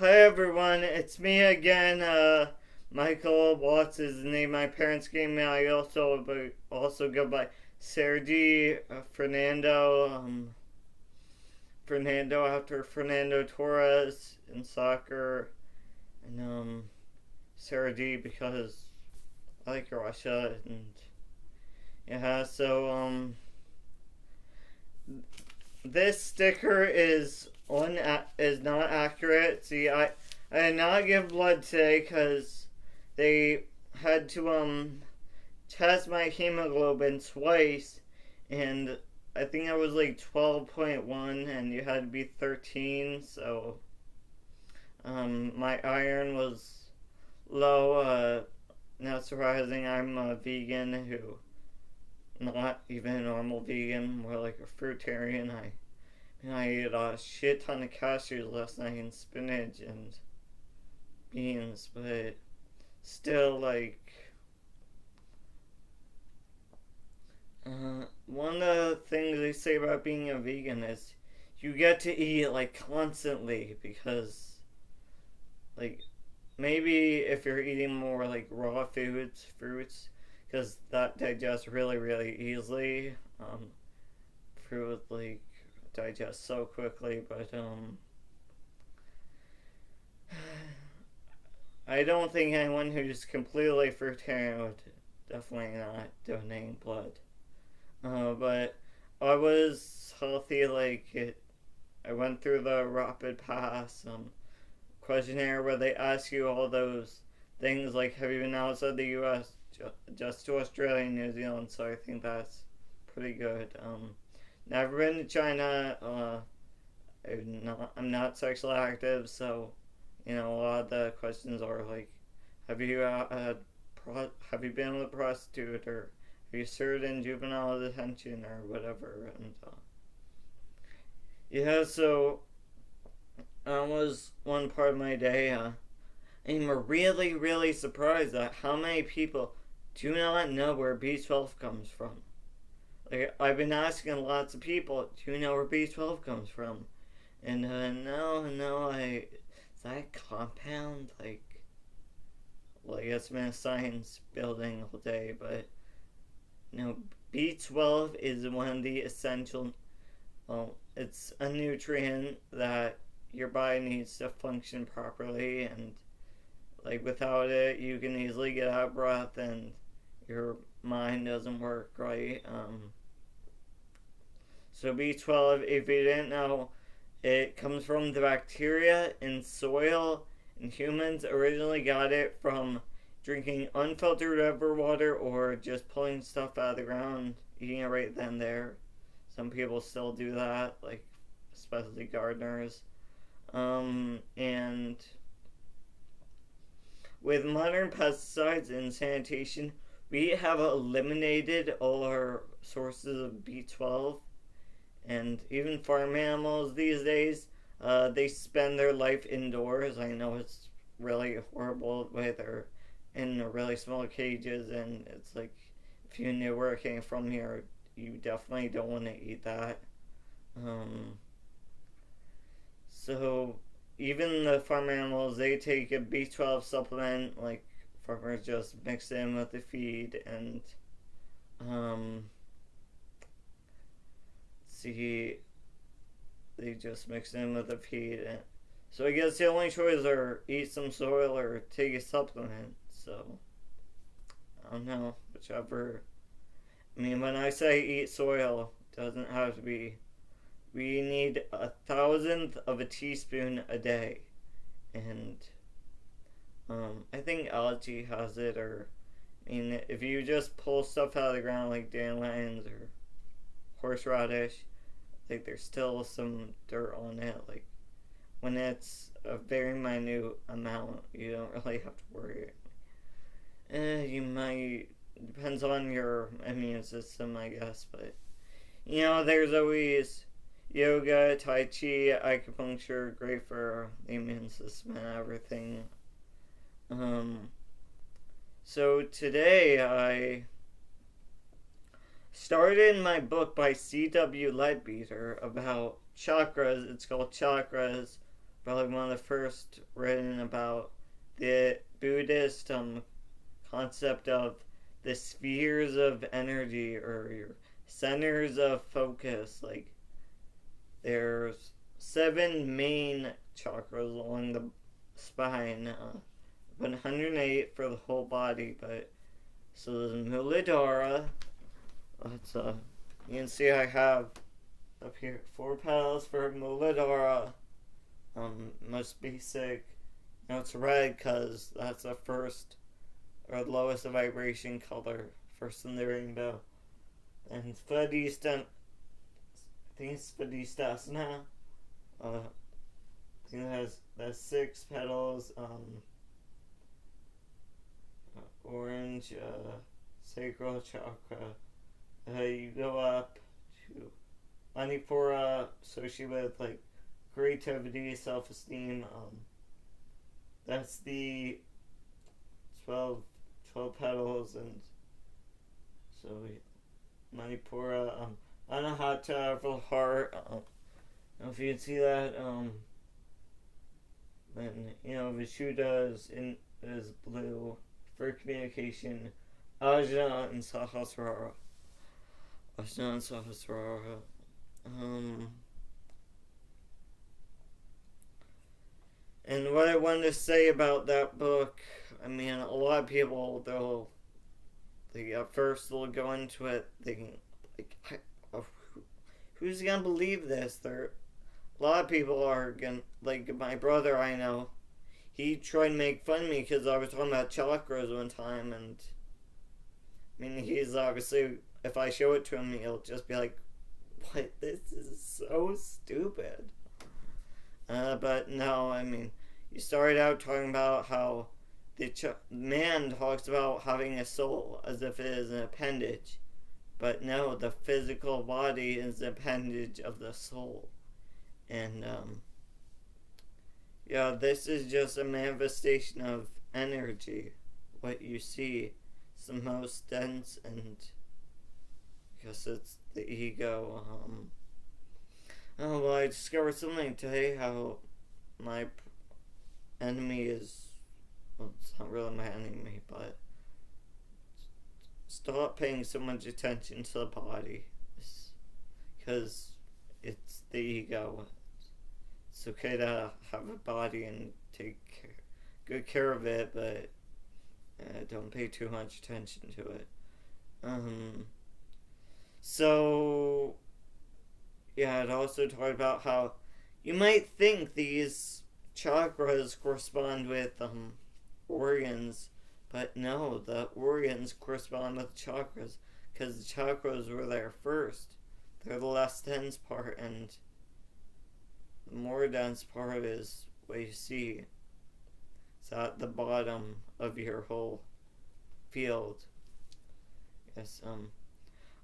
Hi everyone, it's me again. Michael Watts is the name my parents gave me. I also go by Sergi Fernando. Fernando after Fernando Torres in soccer, and Sergi because I like Russia, and yeah. This sticker is not accurate. See, I did not give blood today because they had to test my hemoglobin twice, and I think I was like 12.1, and you had to be 13. So my iron was low. Not surprising. I'm a vegan who not even a normal vegan, more like a fruitarian. I ate a shit ton of cashews last night and spinach and beans, but still, one of the things they say about being a vegan is you get to eat like constantly because, like, maybe if you're eating more like raw foods, fruits, because that digests really, really easily. Fruit, like, digests so quickly, but, I don't think anyone who's completely fruitarian would definitely not donate blood. But I was healthy. I went through the rapid pass questionnaire where they ask you all those things like have you been outside the U.S. Just to Australia and New Zealand. So I think that's pretty good. Never been to China. I'm not sexually active, so a lot of the questions are like, have you have you been with a prostitute, or have you served in juvenile detention or whatever? And yeah, so that was one part of my day. I'm really, really surprised at how many people do not know where B12 comes from. Like, I've been asking lots of people, do you know where B12 comes from? And no, is that a compound? Well, I guess I'm in a science building all day, but B12 is one of the essential. Well, it's a nutrient that your body needs to function properly, and like without it, you can easily get out of breath, and your mind doesn't work right. So B12, if you didn't know, it comes from the bacteria in soil, and humans originally got it from drinking unfiltered river water or just pulling stuff out of the ground, eating it right then and there. Some people still do that, like especially gardeners. And with modern pesticides and sanitation, we have eliminated all our sources of B12, and even farm animals these days, they spend their life indoors. I know it's really horrible the way they're in really small cages, and it's like if you knew where it came from here, you definitely don't want to eat that. Um, so even the farm animals, they take a B12 supplement. Like farmers just mix it in with the feed, and um, see they just mix in with the feed. And so I guess the only choice are eat some soil or take a supplement. So I don't know, whichever. I mean, when I say eat soil, it doesn't have to be. We need a thousandth of a teaspoon a day, and I think algae has it, or I mean, if you just pull stuff out of the ground like dandelions or horseradish, I think there's still some dirt on it. Like when it's a very minute amount, you don't really have to worry. You might, depends on your immune system, I guess, but there's always yoga, tai chi, acupuncture, great for the immune system and everything. Um, so today I started my book by C.W. Leadbeater about chakras. It's called Chakras, probably one of the first written about the Buddhist concept of the spheres of energy or your centers of focus. Like there's 7 main chakras along the spine, 108 for the whole body. But so there's Muladhara. Let's you can see I have up here 4 petals for Muladhara. Most basic. Now it's red because that's the first or lowest vibration color, first in the rainbow. And Svadhisthana, I think it's Svadhisthana. I think that's 6 petals. Orange, sacral chakra. You go up to Manipura, associated with like creativity, self-esteem. That's the 12 petals, and so Manipura, Anahata for the heart. I don't know if you can see that. Then Vishuddha is blue for communication. Ajna and Sahasrara. And what I wanted to say about that book, I mean, a lot of people, at first they'll go into it thinking, like, who's gonna believe this? A lot of people are gonna, like my brother I know, he tried to make fun of me because I was talking about chakras one time, and I mean, he's obviously, if I show it to him, he'll just be like, what? This is so stupid. But no, I mean, you started out talking about how the man talks about having a soul as if it is an appendage. But no, the physical body is the appendage of the soul. And, this is just a manifestation of energy. What you see is the most dense, and I guess it's the ego. I discovered something today, how my enemy is, well, it's not really my enemy, but stop paying so much attention to the body, because it's the ego. It's okay to have a body and take good care of it, but don't pay too much attention to it. So it also talked about how you might think these chakras correspond with organs, but no, the organs correspond with chakras because the chakras were there first. They're the less dense part, and the more dense part is what you see. It's at the bottom of your whole field. Yes,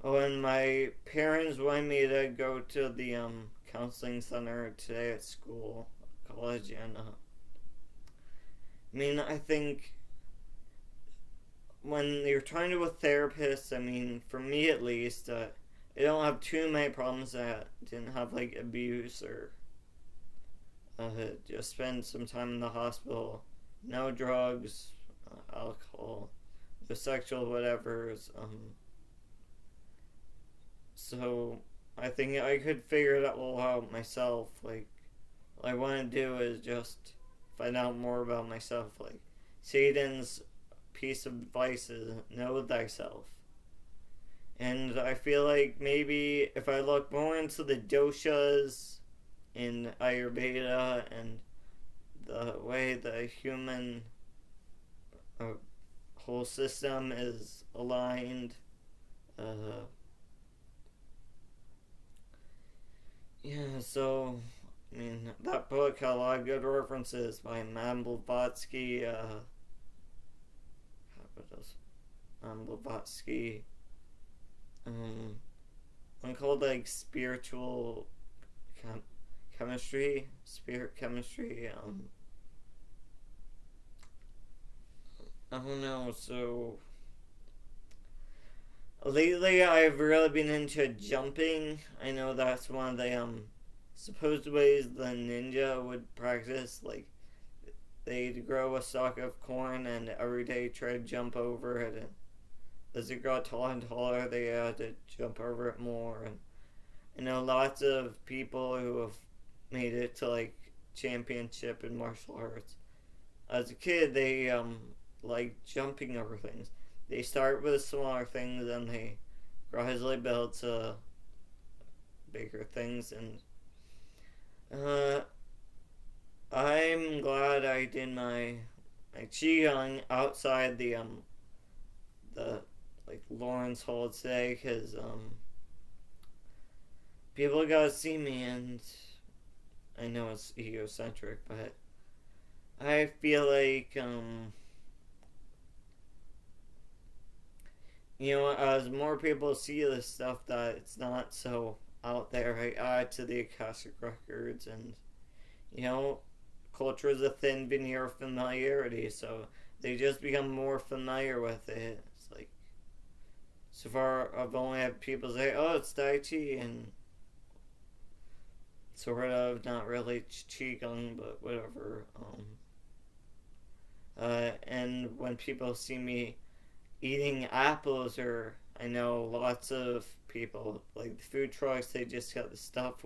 and my parents wanted me to go to the counseling center today at school, college, and I mean, I think when you're trying to with therapists, I mean, for me at least, I don't have too many problems that didn't have like abuse or just spend some time in the hospital. No drugs, alcohol, no sexual whatevers. So I think I could figure it all out myself. Like, what I want to do is just find out more about myself. Like, Satan's piece of advice is know thyself. And I feel like maybe if I look more into the doshas in Ayurveda and the way the human whole system is aligned, so I mean, that book had a lot of good references by Madame Blavatsky. What else? Blavatsky. One called like spiritual chemistry, spirit chemistry. I don't know. So lately, I've really been into jumping. I know that's one of the supposed ways the ninja would practice. Like, they'd grow a stalk of corn and every day try to jump over it. And as it got taller and taller, they had to jump over it more. And I know lots of people who have made it to like championship in martial arts. As a kid, they like jumping over things. They start with smaller things and they gradually build to bigger things. And I'm glad I did my qigong outside the like Lawrence Hall today, because people gotta see me, and I know it's egocentric, but I feel like as more people see this stuff that it's not so out there, I add to the Akashic records. And culture is a thin veneer of familiarity, so they just become more familiar with it. It's like, so far I've only had people say, oh, it's Tai Chi, and sort of, not really Qigong, but whatever. And when people see me eating apples, or I know lots of people, like the food trucks, they just got the stuff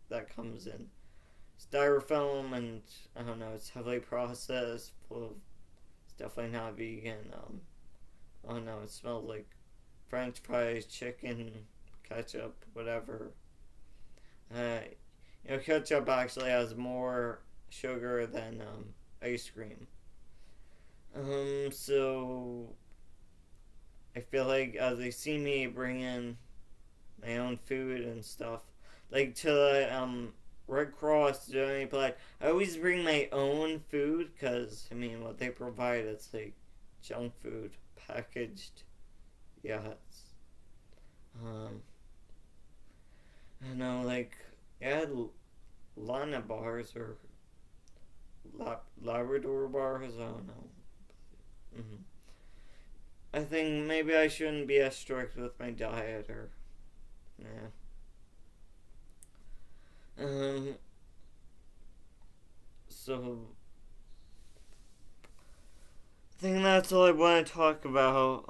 that comes in styrofoam, and I don't know, it's heavily processed, full of, it's definitely not vegan. I don't know, it smells like French fries, chicken, ketchup, whatever. Ketchup actually has more sugar than ice cream. So I feel like as they see me bring in my own food and stuff, like to the Red Cross, but I always bring my own food, because what they provide, it's like junk food packaged. Yeah, it's I don't know, like, yeah, Lana bars or Labrador bars. I don't know. I think maybe I shouldn't be as strict with my diet, or yeah. So I think that's all I want to talk about.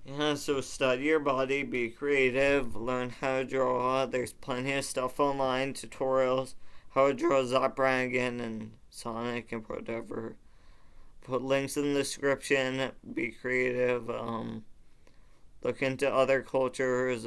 Yeah, so study your body, be creative, learn how to draw. There's plenty of stuff online, tutorials, how to draw Zapdragon and Sonic and whatever. Put links in the description, be creative, look into other cultures,